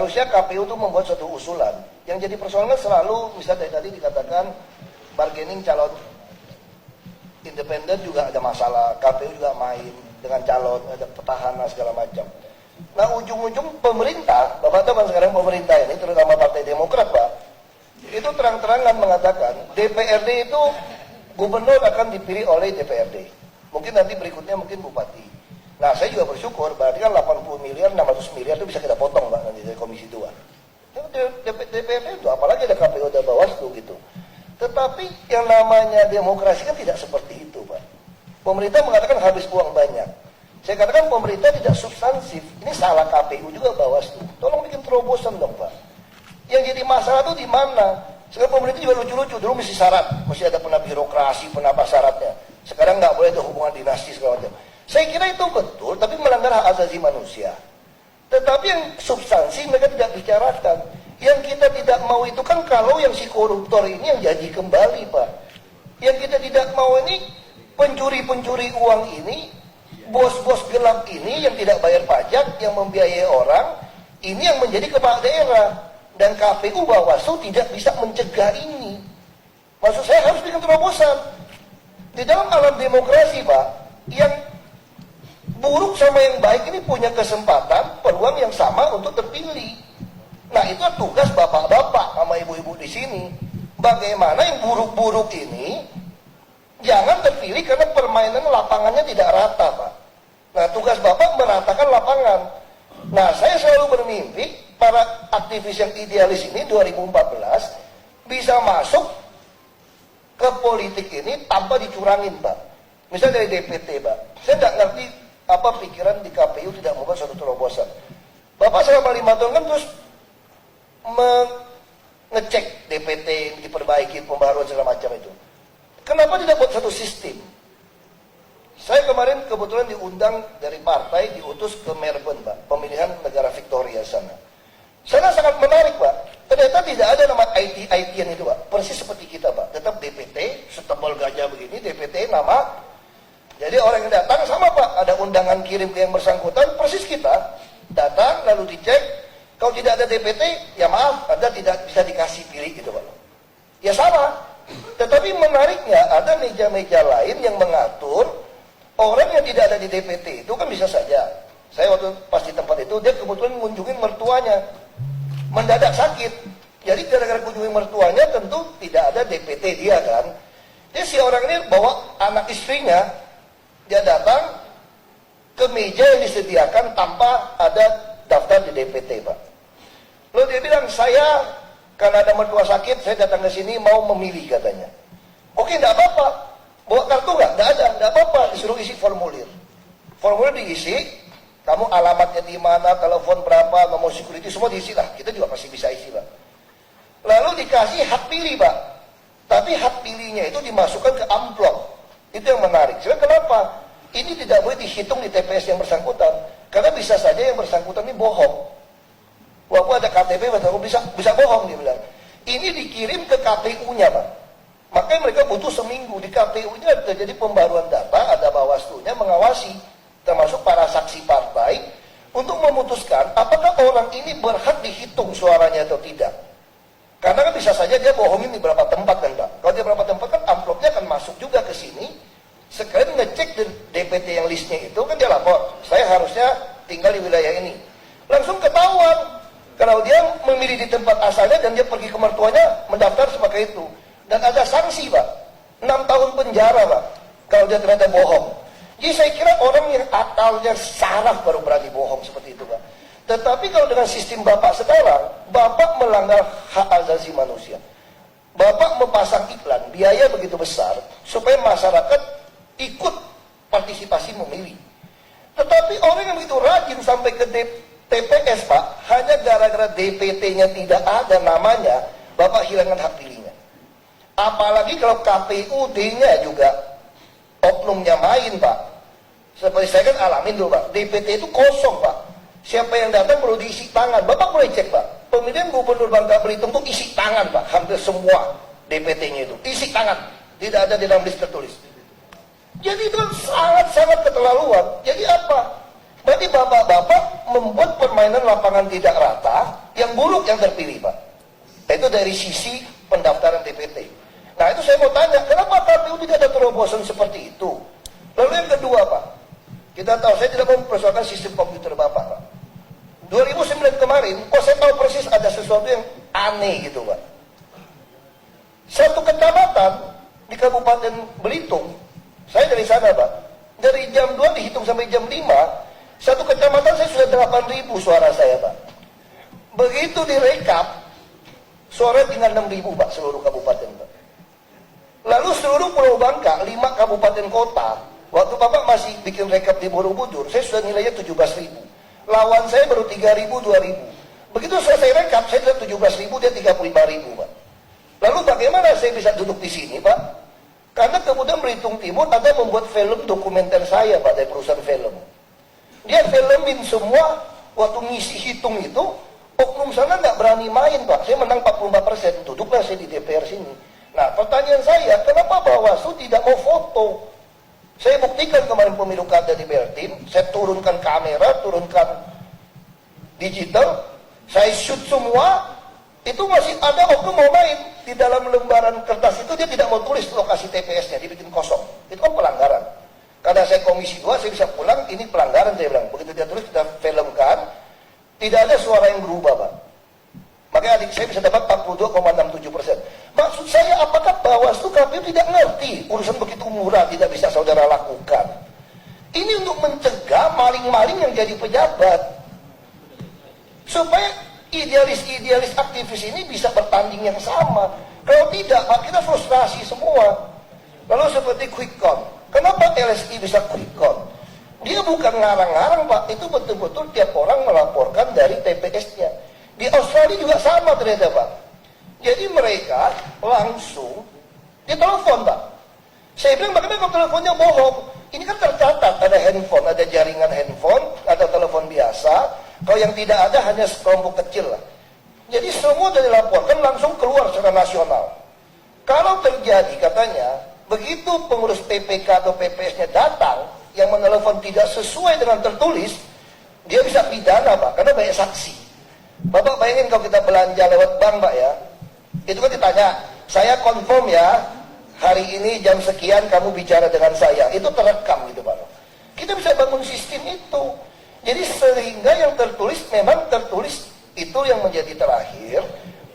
Seharusnya KPU itu membuat suatu usulan. Yang jadi persoalan selalu, misalnya tadi dikatakan bargaining calon independen juga ada masalah, KPU juga main dengan calon, ada petahana segala macam. Nah ujung-ujung pemerintah, Bapak teman sekarang pemerintah ini, terutama Partai Demokrat Pak, itu terang-terangan mengatakan DPRD itu gubernur akan dipilih oleh DPRD. Mungkin nanti berikutnya mungkin bupati. Nah saya juga bersyukur, berarti kan 80 miliar, 600 miliar itu bisa kita potong Pak nanti dari Komisi 2. DPRD itu, apalagi ada KPU dan Bawaslu gitu. Tetapi yang namanya demokrasi kan tidak seperti itu Pak. Pemerintah mengatakan habis uang banyak. Saya katakan pemerintah tidak substansif. Ini salah KPU juga Bawaslu. Tolong bikin terobosan dong Pak. Yang jadi masalah itu di mana? Sekarang pemerintah juga lucu-lucu. Dulu mesti syarat, mesti ada pernah birokrasi, pernah apa syaratnya. Sekarang nggak boleh ada hubungan dinasti segala macam. Saya kira itu betul, tapi melanggar hak asasi manusia. Tetapi yang substansi mereka tidak bicarakan. Yang kita tidak mau itu kan kalau yang si koruptor ini yang jadi kembali Pak. Yang kita tidak mau ini pencuri-pencuri uang ini, bos-bos gelap ini yang tidak bayar pajak, yang membiayai orang, ini yang menjadi kepala daerah. Dan KPU Bawaslu tidak bisa mencegah ini. Maksud saya harus bikin terobosan. Di dalam alam demokrasi Pak, yang buruk sama yang baik ini punya kesempatan, peluang yang sama untuk terpilih. Nah itu tugas bapak-bapak sama ibu-ibu di sini. Bagaimana yang buruk-buruk ini jangan terpilih karena permainan lapangannya tidak rata Pak. Nah tugas bapak meratakan lapangan. Nah saya selalu bermimpi para aktivis yang idealis ini 2014 bisa masuk ke politik ini tanpa dicurangin Pak. Misalnya dari DPT Pak. Saya tidak ngerti apa pikiran di KPU tidak membuat suatu terobosan. Bapak selama 5 tahun kan terus mengecek DPT, diperbaiki, pembaruan segala macam itu. Kenapa tidak buat satu sistem? Saya kemarin kebetulan diundang dari partai, diutus ke Melbourne Pak, pemilihan negara Victoria sana. Sana sangat menarik Pak. Ternyata tidak ada nama IT-IT-an itu Pak. Persis seperti kita Pak. Tetap DPT, setebal gajah begini, DPT nama. Jadi orang yang datang sama Pak. Ada undangan kirim ke yang bersangkutan, persis kita. Datang, lalu dicek. Kalau tidak ada DPT, ya maaf, Anda tidak bisa dikasih pilih gitu Pak. Ya sama. Tetapi menariknya ada meja-meja lain yang mengatur orang yang tidak ada di DPT itu kan bisa saja. Saya waktu pas di tempat itu, dia kebetulan mengunjungi mertuanya. Mendadak sakit. Jadi gara-gara kunjungi mertuanya tentu tidak ada DPT dia kan. Jadi si orang ini bawa anak istrinya, dia datang ke meja yang disediakan tanpa ada daftar di DPT Pak. Lalu dia bilang, saya karena ada mertua sakit, saya datang ke sini mau memilih katanya. Oke, enggak apa-apa. Bawa kartu enggak? Enggak ada, enggak apa-apa. Disuruh isi formulir. Formulir diisi, kamu alamatnya di mana, telepon berapa, nomor security, semua diisi lah. Kita juga pasti bisa isi Pak. Lalu dikasih hak pilih Pak. Tapi hak pilihnya itu dimasukkan ke amplop. Itu yang menarik. Sebenarnya kenapa? Ini tidak boleh dihitung di TPS yang bersangkutan. Karena bisa saja yang bersangkutan ini bohong. Walaupun ada KTP, bisa bohong dia bilang. Ini dikirim ke KPU-nya Pak. Makanya mereka butuh seminggu. Di KPU-nya terjadi pembaruan data, ada Bawaslu-nya mengawasi. Termasuk para saksi partai. Untuk memutuskan apakah orang ini berhak dihitung suaranya atau tidak. Karena kan bisa saja dia bohongin di beberapa tempat kan Pak. Kalau di beberapa tempat kan amplopnya akan masuk juga ke sini. Sekalian ngecek di DPT yang listnya itu kan dia lapor. Saya harusnya tinggal di wilayah ini. Langsung ketahuan. Kalau dia memilih di tempat asalnya dan dia pergi ke mertuanya mendaftar sebagai itu. Dan ada sanksi Pak. 6 tahun penjara Pak. Kalau dia ternyata bohong. Jadi saya kira orang yang akalnya saraf baru berani bohong seperti itu Pak. Tetapi kalau dengan sistem Bapak sekarang, Bapak melanggar hak asasi manusia. Bapak memasang iklan, biaya begitu besar, supaya masyarakat ikut partisipasi memilih. Tetapi orang yang begitu rajin sampai ke TPS Pak, hanya gara-gara DPT-nya tidak ada namanya, Bapak hilangkan hak pilihnya. Apalagi kalau KPUD-nya juga oknumnya main Pak. Seperti saya kan alamin dulu Pak, DPT itu kosong Pak. Siapa yang datang perlu diisi tangan. Bapak boleh cek Pak, pemilihan gubernur Bangka Belitung itu isi tangan Pak. Hampir semua DPT-nya itu isi tangan, tidak ada di dalam list tertulis. Jadi itu sangat-sangat keterlaluan. Jadi apa? Berarti bapak-bapak membuat permainan lapangan tidak rata, yang buruk yang terpilih, Pak. Itu dari sisi pendaftaran DPT. Nah, itu saya mau tanya, kenapa KPU tidak ada terobosan seperti itu? Lalu yang kedua, Pak, kita tahu, saya tidak mau mempersoalkan sistem komputer Bapak, Pak. 2009 kemarin, kok saya tahu persis ada sesuatu yang aneh gitu, Pak. Satu kecamatan di Kabupaten Belitung, saya dari sana, Pak, dari jam 2 dihitung sampai jam 5, satu kecamatan saya sudah 8.000 suara saya, Pak. Begitu direkap, suara tinggal 6.000, Pak, seluruh kabupaten, Pak. Lalu seluruh Pulau Bangka, 5 kabupaten kota, waktu Bapak masih bikin rekap di Borobudur, saya sudah nilainya 17.000. Lawan saya baru 3.000, 2.000. Begitu selesai rekap, saya sudah 17.000, dia 35.000, Pak. Lalu bagaimana saya bisa duduk di sini, Pak? Karena kemudian Belitung Timur ada yang membuat film dokumenter saya, Pak, dari perusahaan film. Dia filmin semua, waktu ngisi hitung itu, oknum sana nggak berani main, Pak. Saya menang 44%, duduklah saya di DPR sini. Nah, pertanyaan saya, kenapa Bawaslu tidak mau foto? Saya buktikan kemarin pemilu kada di Beltin, saya turunkan kamera, turunkan digital, saya shoot semua, itu masih ada oknum mau main. Di dalam lembaran kertas itu dia tidak mau tulis lokasi TPS-nya, dibikin kosong. Itu kan pelanggaran. Karena saya komisi 2, saya bisa pulang, ini pelanggaran, saya bilang. Begitu dia tulis, kita filmkan, tidak ada suara yang berubah, Pak. Makanya adik saya bisa dapat 42,67%. Maksud saya, apakah Bawaslu KPU tidak ngerti urusan begitu murah tidak bisa saudara lakukan? Ini untuk mencegah maling-maling yang jadi pejabat. Supaya idealis-idealis aktivis ini bisa bertanding yang sama. Kalau tidak, Pak, kita frustrasi semua. Lalu seperti quick count. Kenapa LSI bisa quick count? Dia bukan ngarang-ngarang, Pak. Itu betul-betul tiap orang melaporkan dari TPS-nya. Di Australia juga sama ternyata, Pak. Jadi mereka langsung ditelepon, Pak. Saya bilang, bagaimana kalau teleponnya bohong? Ini kan tercatat, ada handphone, ada jaringan handphone, ada telepon biasa. Kalau yang tidak ada hanya sekelompok kecil lah. Jadi semua sudah dilaporkan langsung keluar secara nasional. Kalau terjadi katanya, begitu pengurus PPK atau PPS-nya datang, yang menelepon tidak sesuai dengan tertulis, dia bisa pidana, Pak, karena banyak saksi. Bapak bayangin kalau kita belanja lewat bank, Pak, ya. Itu kan ditanya, saya confirm ya, hari ini jam sekian kamu bicara dengan saya. Itu terekam gitu, Pak. Kita bisa bangun sistem itu. Jadi sehingga yang tertulis memang tertulis itu yang menjadi terakhir,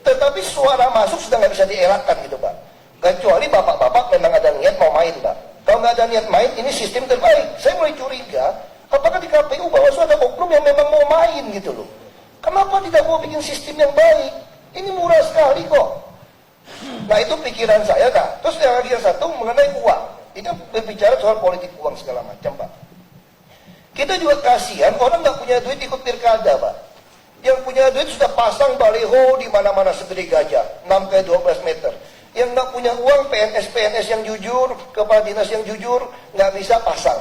tetapi suara masuk sudah nggak bisa dielakkan gitu, Pak. Kecuali bapak-bapak memang ada niat mau main, Pak. Kalau nggak ada niat main, ini sistem terbaik. Saya mulai curiga, apakah di KPU Bawaslu ada oknum yang memang mau main gitu loh. Kenapa tidak mau bikin sistem yang baik? Ini murah sekali kok. Nah, itu pikiran saya, Kak. Terus yang lagi yang satu mengenai uang. Ini kan berbicara soal politik uang segala macam, Pak. Kita juga kasihan orang nggak punya duit ikut pilkada, Pak. Yang punya duit sudah pasang baliho di mana-mana segede gajah, 6x12 meter. Yang nggak punya uang, PNS yang jujur, kepala dinas yang jujur, nggak bisa pasang.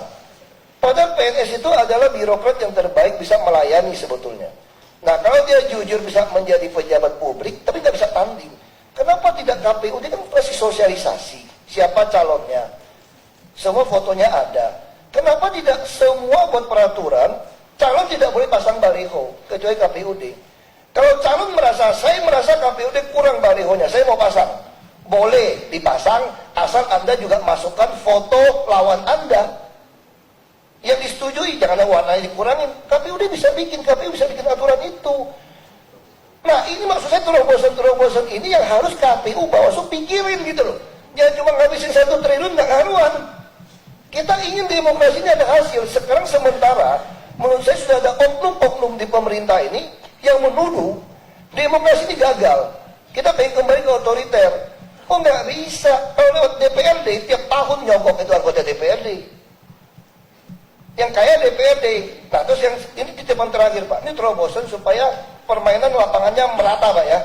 Padahal PNS itu adalah birokrat yang terbaik, bisa melayani sebetulnya. Nah, kalau dia jujur bisa menjadi pejabat publik, tapi nggak bisa tanding. Kenapa tidak KPU? Dia kan pasti sosialisasi. Siapa calonnya? Semua fotonya ada. Kenapa tidak semua buat peraturan, calon tidak boleh pasang baliho, kecuali KPUD. Kalau calon merasa, saya merasa KPUD kurang balihonya, saya mau pasang. Boleh dipasang, asal Anda juga masukkan foto lawan Anda. Yang disetujui, jangan warnanya dikurangin. KPUD bisa bikin, KPU bisa bikin aturan itu. Nah, ini maksud saya terobosan-terobosan ini yang harus KPU Bawaslu pikirin gitu loh. Jangan cuma ngabisin 1 triliun nggak karuan. Kita ingin demokrasi ini ada hasil. Sekarang sementara, menurut saya sudah ada oknum-oknum di pemerintah ini yang menuduh demokrasi ini gagal. Kita pengen kembali ke otoriter. Oh, nggak bisa. Kalau lewat DPRD, tiap tahun nyogok itu anggota DPRD. Yang kaya DPRD. Nah, terus yang ini di depan terakhir, Pak. Ini terobosan supaya permainan lapangannya merata, Pak, ya.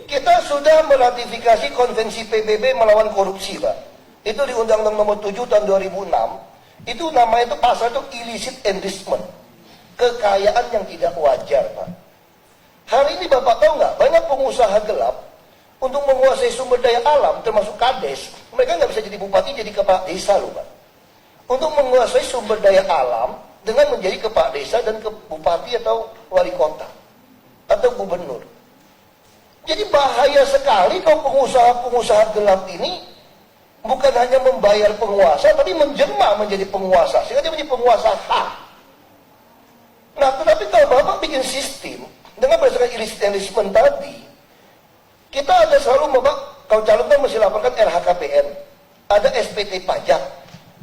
Kita sudah meratifikasi konvensi PBB melawan korupsi, Pak. Itu di Undang-Undang Nomor 7 tahun 2006. Itu namanya itu pasal itu illicit enrichment. Kekayaan yang tidak wajar, Pak. Hari ini Bapak tahu nggak, banyak pengusaha gelap untuk menguasai sumber daya alam, termasuk kades. Mereka nggak bisa jadi bupati, jadi kepala desa loh, Pak. Untuk menguasai sumber daya alam dengan menjadi kepala desa dan ke bupati atau wali kota. atau gubernur. Jadi bahaya sekali kalau pengusaha-pengusaha gelap ini bukan hanya membayar penguasa, tapi menjelma menjadi penguasa, sehingga dia menjadi penguasa hak. Nah, tetapi kalau Bapak bikin sistem dengan berdasarkan illicit enrichment tadi, kita ada selalu Bapak, kalau calon kan mesti laporkan LHKPN, ada SPT pajak.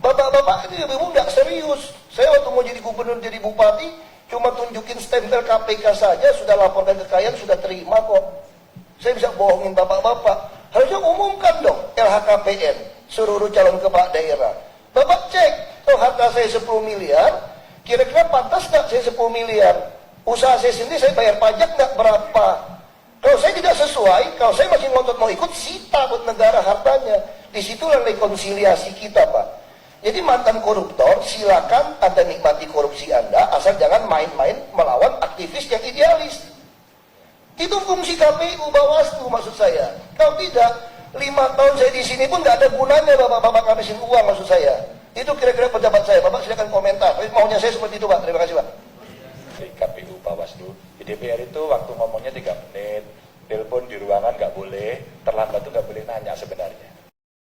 Bapak-bapak ini lebih muda, serius. Saya waktu mau jadi gubernur, jadi bupati, cuma tunjukin stempel KPK saja, sudah laporkan kekayaan, sudah terima kok. Saya bisa bohongin bapak-bapak. Harusnya umumkan dong LHKPN seluruh calon kepala daerah. Bapak cek, kalau harta saya 10 miliar, kira-kira pantas nggak saya 10 miliar? Usaha saya sendiri saya bayar pajak nggak berapa? Kalau saya tidak sesuai, kalau saya masih ngotot mau ikut, sita buat negara hartanya. Disitulah rekonsiliasi kita, Pak. Jadi mantan koruptor, silakan Anda nikmati korupsi Anda, asal jangan main-main melawan aktivis yang idealis. Itu fungsi KPU, Bawaslu maksud saya. Kalau tidak, 5 tahun saya di sini pun nggak ada gunanya bapak-bapak ngabisin uang maksud saya. Itu kira-kira pendapat saya. Bapak silakan komentar. Tapi maunya saya seperti itu, Pak. Terima kasih, Pak. Di KPU, Bawaslu, di DPR itu waktu ngomongnya 3 menit, telepon di ruangan nggak boleh, terlambat itu nggak boleh nanya sebenarnya.